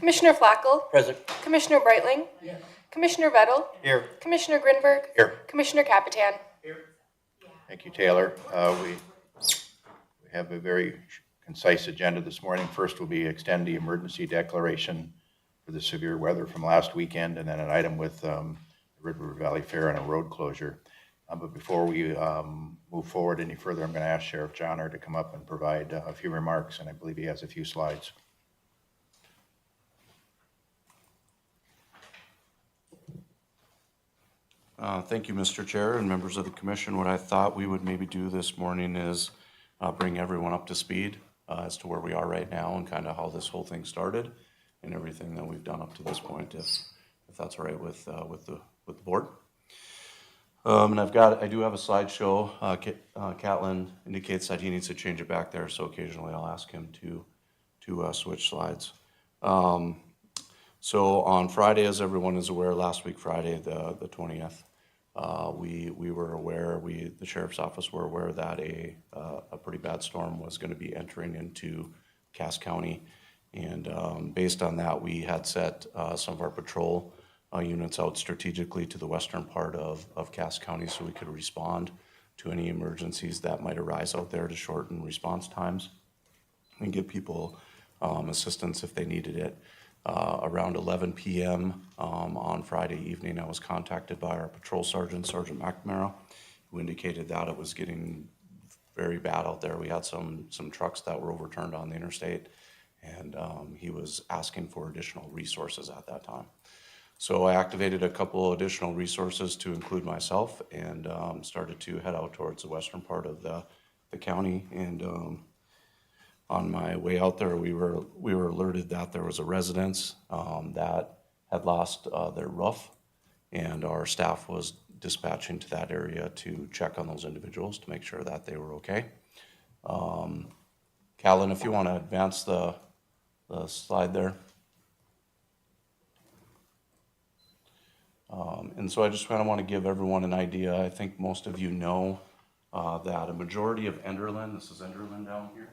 Commissioner Flackel, Present. Commissioner Breitling, Commissioner Vettel, Here. Commissioner Grinberg, Here. Commissioner Capitan. Thank you, Taylor. We have a very concise agenda this morning. First will be extend the emergency declaration for the severe weather from last weekend, and then an item with the Red River Valley Fair and a road closure. But before we move forward any further, I'm going to ask Sheriff Johnner to come up and provide a few remarks, and I believe he has a few slides. Thank you, Mr. Chair and members of the commission. What I thought we would maybe do this morning is bring everyone up to speed as to where we are right now and kind of how this whole thing started and everything that we've done up to this point, if that's all right with the board. And I do have a slideshow. Catlin indicates that he needs to change it back there, so occasionally I'll ask him to switch slides. So on Friday, as everyone is aware, last week Friday, the 20th, we were aware, the sheriff's office were aware that a pretty bad storm was going to be entering into Cass County. And based on that, we had set some of our patrol units out strategically to the western part of Cass County so we could respond to any emergencies that might arise out there to shorten response times and give people assistance if they needed it. Around 11 p.m. On Friday evening, I was contacted by our patrol sergeant, Sergeant McNamara, who indicated that it was getting very bad out there. We had some trucks that were overturned on the interstate, and he was asking for additional resources at that time. So I activated a couple additional resources to include myself and started to head out towards the western part of the county. And on my way out there, we were alerted that there was a residence that had lost their roof, and our staff was dispatching to that area to check on those individuals to make sure that they were okay. Callan, if you want to advance the slide there. And so I just kind of want to give everyone an idea. I think most of you know that a majority of Enderlin, this is Enderlin down here.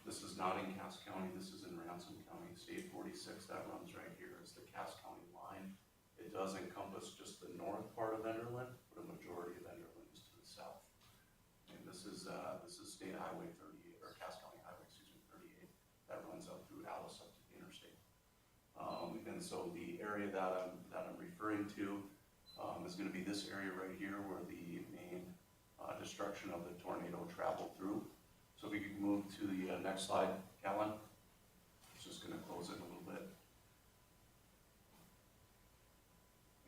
This is not in Cass County, this is in Ransom County. State 46 that runs right here is the Cass County line. It does encompass just the north part of Enderlin, but a majority of Enderlin is to the south. And this is State Highway 38, or Cass County Highway, 38, that runs up through Alice up to the interstate. And so the area that I'm referring to is going to be this area right here where the main destruction of the tornado traveled through. So if we could move to the next slide, Callan. It's just going to close it a little bit.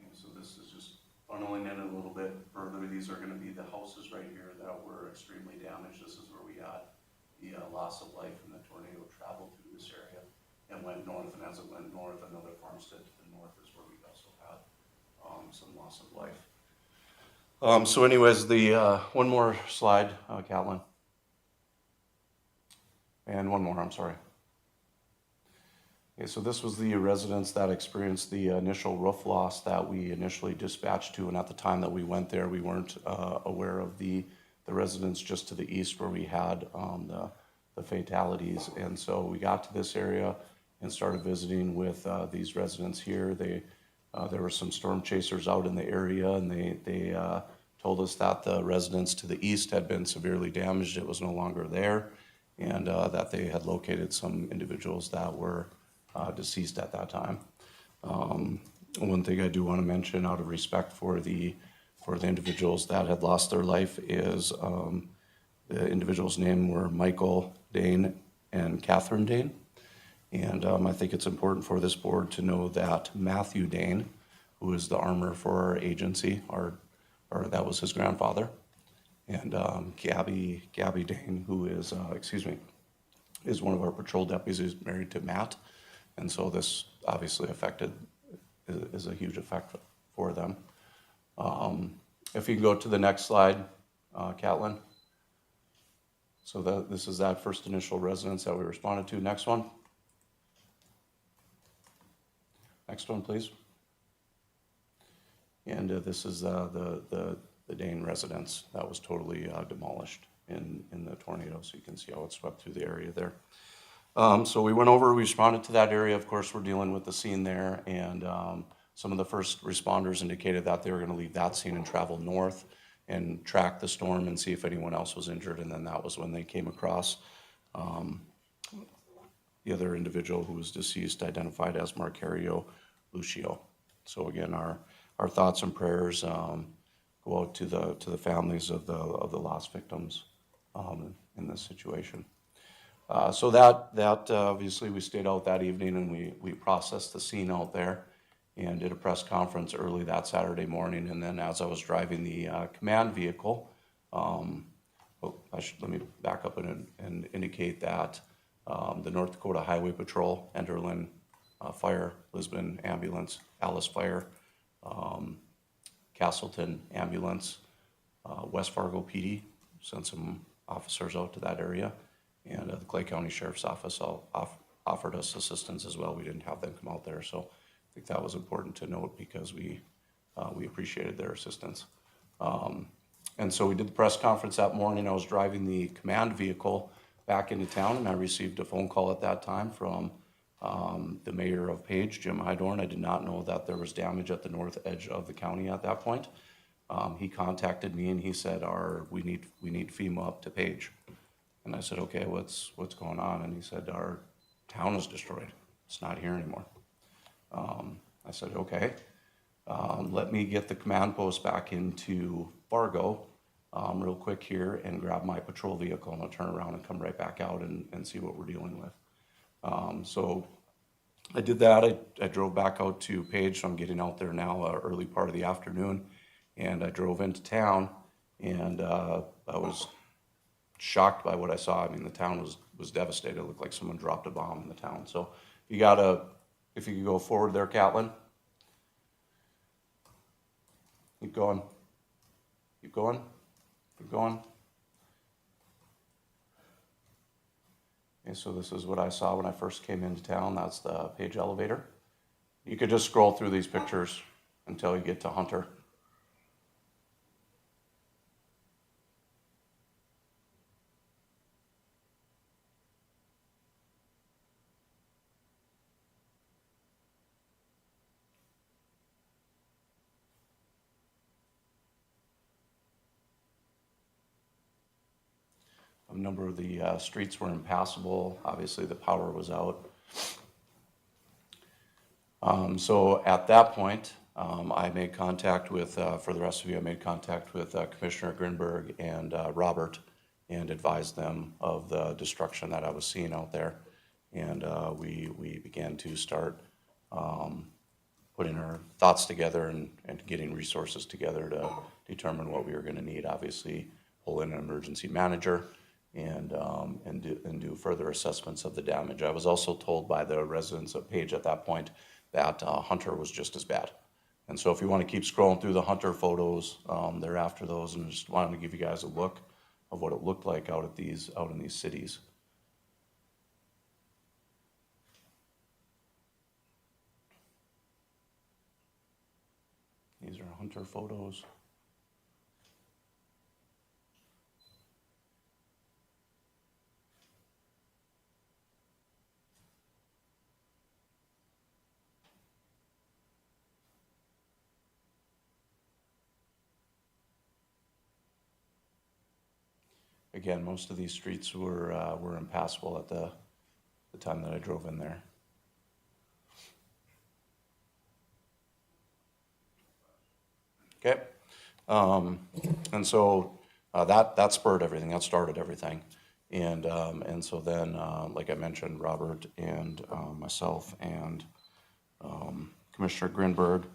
And so this is just funneling in a little bit further. These are going to be the houses right here that were extremely damaged. This is where we had the loss of life, and the tornado traveled through this area and went north. And as it went north, another farmstead to the north is where we also had some loss of life. So anyways, the one more slide, Catlin. And one more, I'm sorry. Okay, so this was the residents that experienced the initial roof loss that we initially dispatched to, and at the time that we went there, we weren't aware of the residents just to the east where we had the fatalities. And so we got to this area and started visiting with these residents here. There were some storm chasers out in the area, and they told us that the residents to the east had been severely damaged. It was no longer there. And that they had located some individuals that were deceased at that time. One thing I do want to mention out of respect for the individuals that had lost their life is the individuals' name were Michael Dane and Catherine Dane. And I think it's important for this board to know that Matthew Dane, who is the armor for our agency, or that was his grandfather, and Gabby Dane, who is, is one of our patrol deputies, who's married to Matt. And so this obviously is a huge effect for them. If you can go to the next slide, Catlin. So this is that first initial residence that we responded to. Next one. Next one, please. And this is the Dane residence that was totally demolished in the tornado, so you can see how it swept through the area there. So we went over, we responded to that area. Of course, we're dealing with the scene there, and some of the first responders indicated that they were going to leave that scene and travel north and track the storm and see if anyone else was injured. And then that was when they came across the other individual who was deceased, identified as Marcario Lucio. So again, our thoughts and prayers go out to the families of the lost victims in this situation. So that obviously we stayed out that evening and we processed the scene out there and did a press conference early that Saturday morning. And then as I was driving the command vehicle, let me back up and indicate that the North Dakota Highway Patrol, Enderlin Fire, Lisbon Ambulance, Alice Fire, Castleton Ambulance, West Fargo PD sent some officers out to that area. And the Clay County Sheriff's Office offered us assistance as well. We didn't have them come out there, so I think that was important to note because we appreciated their assistance. And so we did the press conference that morning. I was driving the command vehicle back into town, and I received a phone call at that time from the mayor of Page, Jim Hydorn. I did not know that there was damage at the north edge of the county at that point. He contacted me and he said, we need FEMA up to Page. And I said, okay, what's going on? And he said, our town is destroyed. It's not here anymore. I said, okay, let me get the command post back into Fargo real quick here and grab my patrol vehicle, and I'll turn around and come right back out and see what we're dealing with. So I did that. I drove back out to Page, so I'm getting out there now early part of the afternoon, and I drove into town, and I was shocked by what I saw. I mean, the town was devastated. It looked like someone dropped a bomb in the town. So if you could go forward there, Catlin. Keep going. Keep going. Keep going. Okay, so this is what I saw when I first came into town. That's the Page elevator. You could just scroll through these pictures until you get to Hunter. A number of the streets were impassable. Obviously, the power was out. So at that point, I made contact with, for the rest of you, I made contact with Commissioner Grinberg and Robert and advised them of the destruction that I was seeing out there. And we began to start putting our thoughts together and getting resources together to determine what we were going to need. Obviously, pull in an emergency manager and do further assessments of the damage. I was also told by the residents of Page at that point that Hunter was just as bad. And so if you want to keep scrolling through the Hunter photos, they're after those, and just wanted to give you guys a look of what it looked like out in these cities. These are Hunter photos. Again, most of these streets were impassable at the time that I drove in there. Okay, and so that spurred everything. That started everything, and so then, like I mentioned, Robert and myself and Commissioner Grinberg,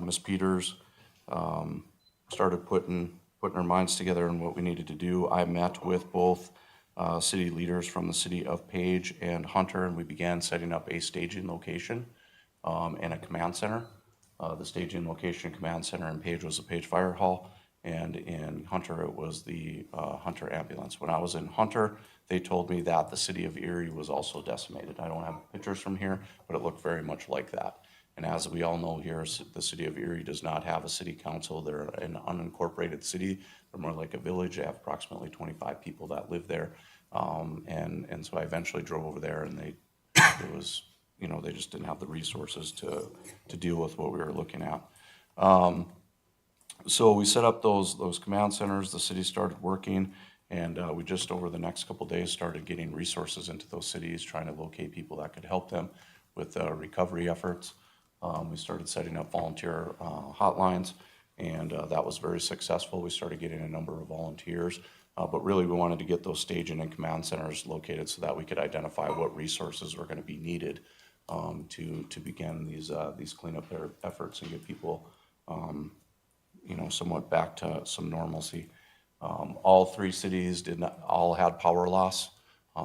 Ms. Peters, started putting our minds together on what we needed to do. I met with both city leaders from the city of Page and Hunter, and we began setting up a staging location and a command center. The staging location command center in Page was the Page Fire Hall, and in Hunter it was the Hunter Ambulance. When I was in Hunter, they told me that the city of Erie was also decimated. I don't have pictures from here, but it looked very much like that. And as we all know here, the city of Erie does not have a city council. They're an unincorporated city. They're more like a village. They have approximately 25 people that live there. And so I eventually drove over there, and it was, they just didn't have the resources to deal with what we were looking at. So we set up those command centers, the city started working, and we just over the next couple of days started getting resources into those cities, trying to locate people that could help them with recovery efforts. We started setting up volunteer hotlines, and that was very successful. We started getting a number of volunteers, but really we wanted to get those staging and command centers located so that we could identify what resources were going to be needed to begin these cleanup efforts and get people somewhat back to some normalcy. All three cities all had power loss,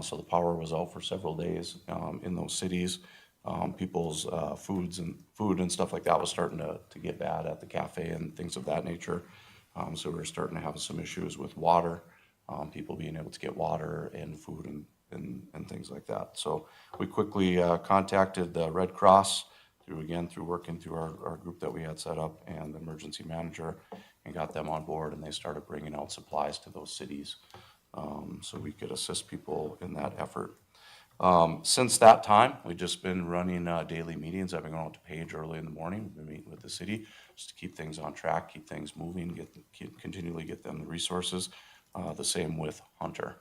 so the power was out for several days in those cities. People's food and stuff like that was starting to get bad at the cafe and things of that nature. So we were starting to have some issues with water, people being able to get water and food and things like that. So we quickly contacted the Red Cross through working through our group that we had set up and the emergency manager, and got them on board, and they started bringing out supplies to those cities so we could assist people in that effort. Since that time, we've just been running daily meetings. I've been going out to Page early in the morning. We've been meeting with the city just to keep things on track, keep things moving, continually get them the resources. The same with Hunter.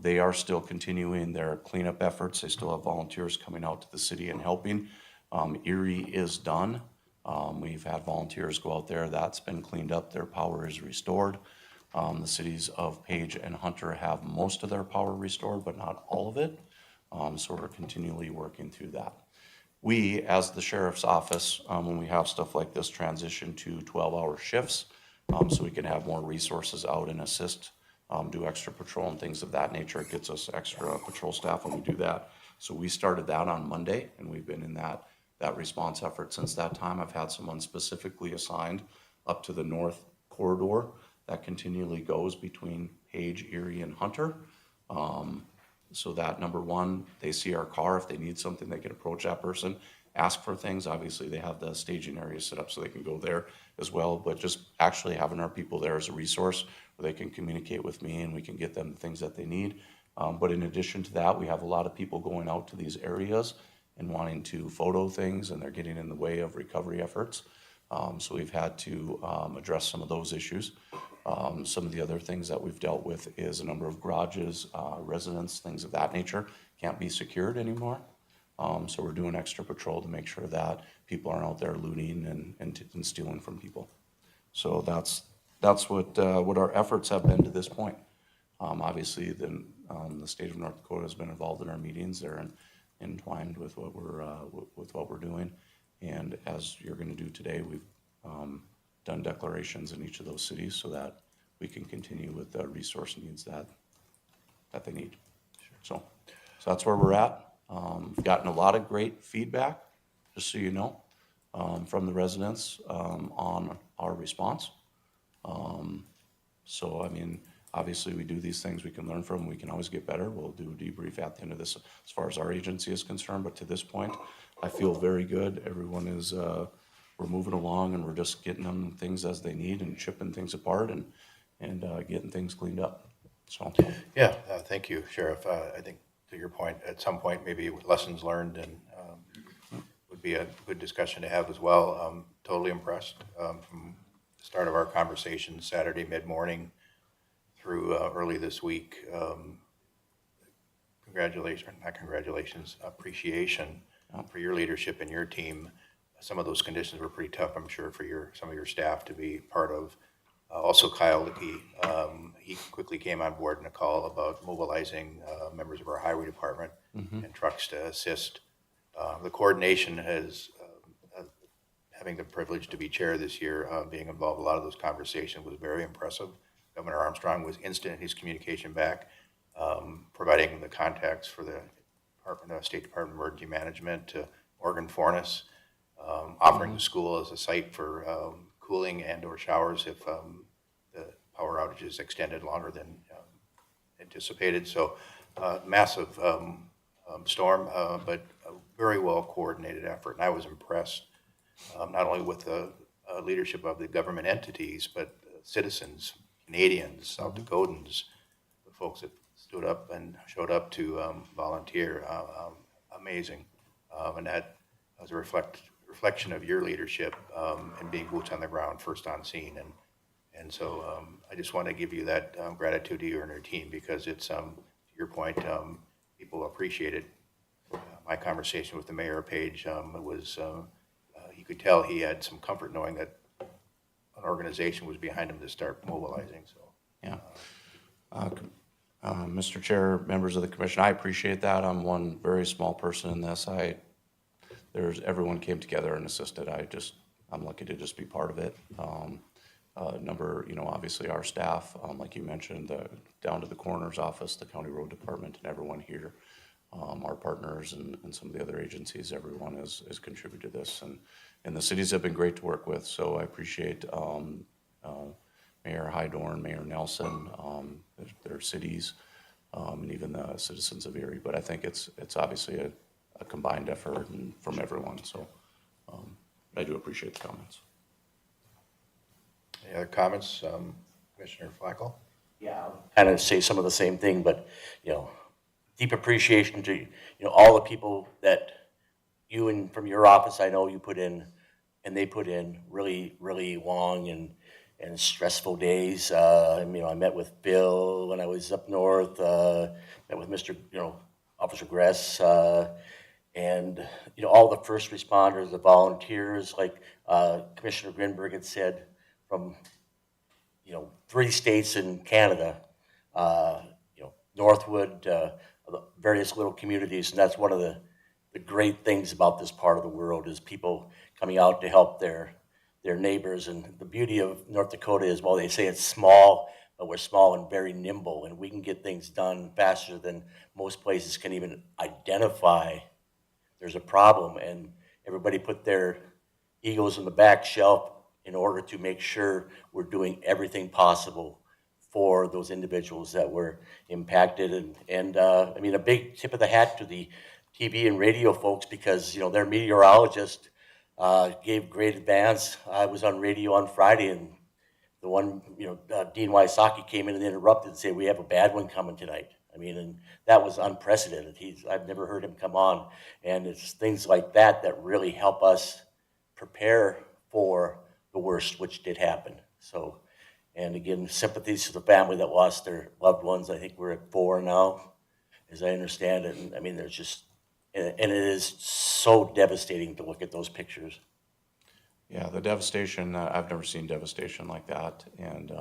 They are still continuing their cleanup efforts. They still have volunteers coming out to the city and helping. Erie is done. We've had volunteers go out there. That's been cleaned up. Their power is restored. The cities of Page and Hunter have most of their power restored, but not all of it. So we're continually working through that. We, as the sheriff's office, when we have stuff like this, transition to 12-hour shifts so we can have more resources out and assist, do extra patrol and things of that nature. It gets us extra patrol staff when we do that. So we started that on Monday, and we've been in that response effort since that time. I've had someone specifically assigned up to the north corridor that continually goes between Page, Erie, and Hunter. So that, number one, they see our car. If they need something, they can approach that person, ask for things. Obviously, they have the staging area set up so they can go there as well, but just actually having our people there as a resource where they can communicate with me and we can get them the things that they need. But in addition to that, we have a lot of people going out to these areas and wanting to photo things, and they're getting in the way of recovery efforts. So we've had to address some of those issues. Some of the other things that we've dealt with is a number of garages, residents, things of that nature can't be secured anymore. So we're doing extra patrol to make sure that people aren't out there looting and stealing from people. So that's what our efforts have been to this point. Obviously, the state of North Dakota has been involved in our meetings. They're entwined with what we're doing. And as you're going to do today, we've done declarations in each of those cities so that we can continue with the resource needs that they need. So that's where we're at. We've gotten a lot of great feedback, just so you know, from the residents on our response. So, I mean, obviously we do these things we can learn from, we can always get better. We'll do a debrief at the end of this as far as our agency is concerned, but to this point, I feel very good. Everyone is, we're moving along and we're just getting them things as they need and chipping things apart and getting things cleaned up. So. Yeah, thank you, Sheriff. I think to your point, at some point, maybe lessons learned and would be a good discussion to have as well. Totally impressed from the start of our conversation Saturday mid-morning through early this week. Appreciation for your leadership and your team. Some of those conditions were pretty tough, I'm sure, for some of your staff to be part of. Also, Kyle Lickey, he quickly came on board in a call about mobilizing members of our highway department and trucks to assist. The coordination has, having the privilege to be chair this year, being involved in a lot of those conversations was very impressive. Governor Armstrong was instant in his communication back, providing the contacts for the State Department of Emergency Management to Morgan Fornes, offering the school as a site for cooling and or showers if the power outage is extended longer than anticipated. So massive storm, but a very well coordinated effort. And I was impressed not only with the leadership of the government entities, but citizens, Canadians, South Dakotans, the folks that showed up to volunteer. Amazing. And that was a reflection of your leadership and being boots on the ground, first on scene. And so I just want to give you that gratitude to you and your team, because it's, to your point, people appreciate it. My conversation with the mayor of Page, it was, you could tell he had some comfort knowing that an organization was behind him to start mobilizing, so. Yeah. Mr. Chair, members of the commission, I appreciate that. I'm one very small person in this. Everyone came together and assisted. I'm lucky to just be part of it. Obviously our staff, like you mentioned, down to the coroner's office, the county road department, and everyone here, our partners and some of the other agencies, everyone has contributed to this. And the cities have been great to work with, so I appreciate Mayor Hydorn, Mayor Nelson, their cities, and even the citizens of Erie. But I think it's obviously a combined effort and from everyone, so I do appreciate the comments. Any other comments, Commissioner Flacco? Yeah, kind of say some of the same thing, but, deep appreciation to, all the people that you and from your office, I know you put in, and they put in really, really long and stressful days. I met with Bill when I was up north, met with Mr., Officer Gress, and, all the first responders, the volunteers, like Commissioner Grinberg had said, from 3 states in Canada, Northwood, various little communities, and that's one of the great things about this part of the world is people coming out to help their neighbors. And the beauty of North Dakota is, well, they say it's small, but we're small and very nimble, and we can get things done faster than most places can even identify there's a problem, and everybody put their egos in the back shelf in order to make sure we're doing everything possible for those individuals that were impacted. And a big tip of the hat to the TV and radio folks, because, their meteorologist gave great advance. I was on radio on Friday, and the one, Dean Wysocki came in and interrupted and said, "We have a bad one coming tonight." And that was unprecedented. I've never heard him come on. And it's things like that that really help us prepare for the worst, which did happen. So, and again, sympathies to the family that lost their loved ones. I think we're at 4 now, as I understand it. And there's just, and it is so devastating to look at those pictures. Yeah, the devastation, I've never seen devastation like that. And,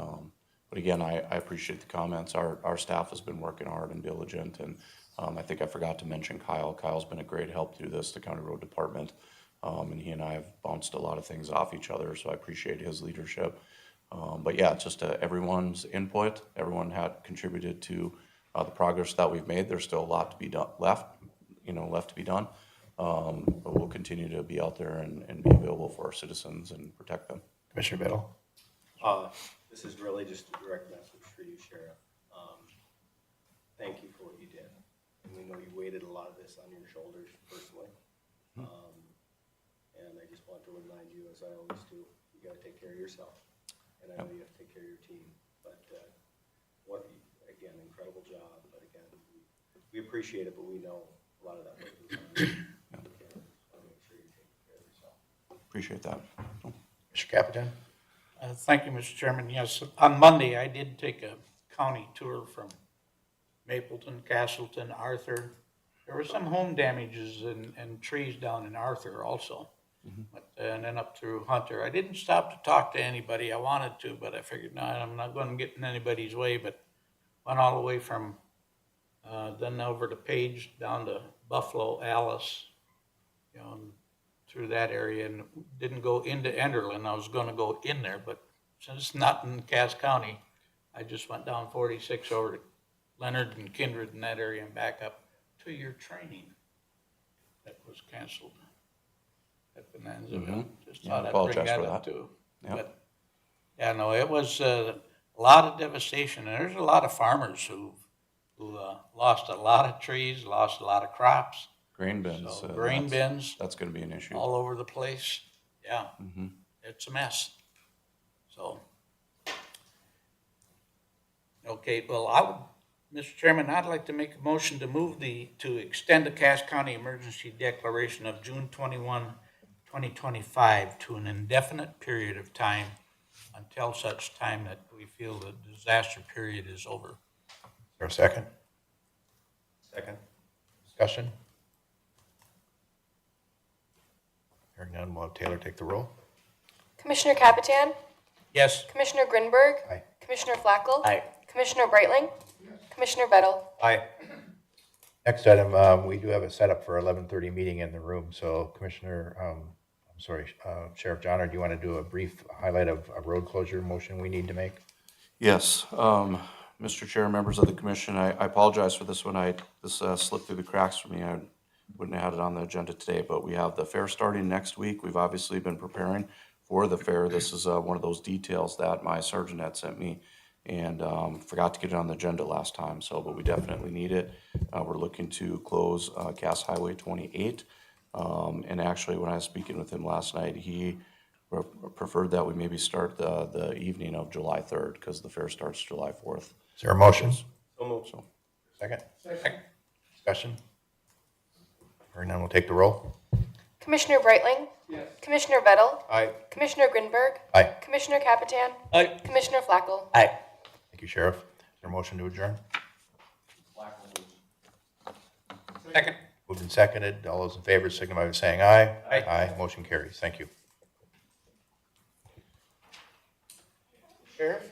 but again, I appreciate the comments. Our staff has been working hard and diligent. And I think I forgot to mention Kyle. Kyle's been a great help through this, the county road department. And he and I have bounced a lot of things off each other, so I appreciate his leadership. But yeah, just everyone's input, everyone had contributed to the progress that we've made. There's still a lot to be done, left to be done. But we'll continue to be out there and be available for our citizens and protect them. Commissioner Biddle? This is really just a direct message for you, Sheriff. Thank you for what you did. And we know you weighted a lot of this on your shoulders personally. And I just want to remind you, as I always do, you got to take care of yourself. And I know you have to take care of your team. But again, incredible job. But again, we appreciate it, but we know a lot of that work was on you. So make sure you're taking care of yourself. Appreciate that. Mr. Capitan? Thank you, Mr. Chairman. Yes, on Monday, I did take a county tour from Mapleton, Castleton, Arthur. There were some home damages and trees down in Arthur also, and then up through Hunter. I didn't stop to talk to anybody. I wanted to, but I figured, no, I'm not going to get in anybody's way, but went all the way from then over to Page, down to Buffalo, Alice, and through that area, and didn't go into Enderlin. I was going to go in there, but since it's not in Cass County, I just went down 46 over to Leonard and Kindred in that area and back up to your training that was canceled at Bonanzaville. Just Yeah, thought I I'd bring apologize that for up that. too. Yeah. But yeah, no, it was a lot of devastation, and there's a lot of farmers who lost a lot of trees, lost a lot of crops. Grain bins. So grain bins That's going to be an issue. all over the place. Yeah, it's a mess. So, okay, well, I would Mr. Chairman, I'd like to make a motion to to extend the Cass County Emergency Declaration of June 21, 2025 to an indefinite period of time until such time that we feel the disaster period is over. Is there a second? Second. Discussion? Hearing none, we'll have Taylor take the roll. Commissioner Capitan, Yes. Commissioner Grinberg, Aye. Commissioner Flacco, Aye. Commissioner Brightling, Commissioner Vettel. Aye. Next item, we do have a setup for 11:30 meeting in the room, so Commissioner, Sheriff Johnner, do you want to do a brief highlight of a road closure motion we need to make? Yes, Mr. Chair, members of the commission, I apologize for this one. This slipped through the cracks for me. I wouldn't have had it on the agenda today, but we have the fair starting next week. We've obviously been preparing for the fair. This is one of those details that my sergeant had sent me and forgot to get it on the agenda last time, but we definitely need it. We're looking to close Cass Highway 28. And actually, when I was speaking with him last night, he preferred that we maybe start the evening of July 3rd because the fair starts July 4th. Is there a motion? So moved. Second? Second. Discussion? Hearing none, we'll take the roll. Commissioner Brightling, Commissioner Vettel, Aye. Commissioner Grinberg, Aye. Commissioner Capitan, Aye. Commissioner Flacco. Aye. Thank you, Sheriff. Is there a motion to adjourn? Second. Moved and seconded. All those in favor signify by saying aye. Aye. Aye. Motion carries. Thank you. Sheriff?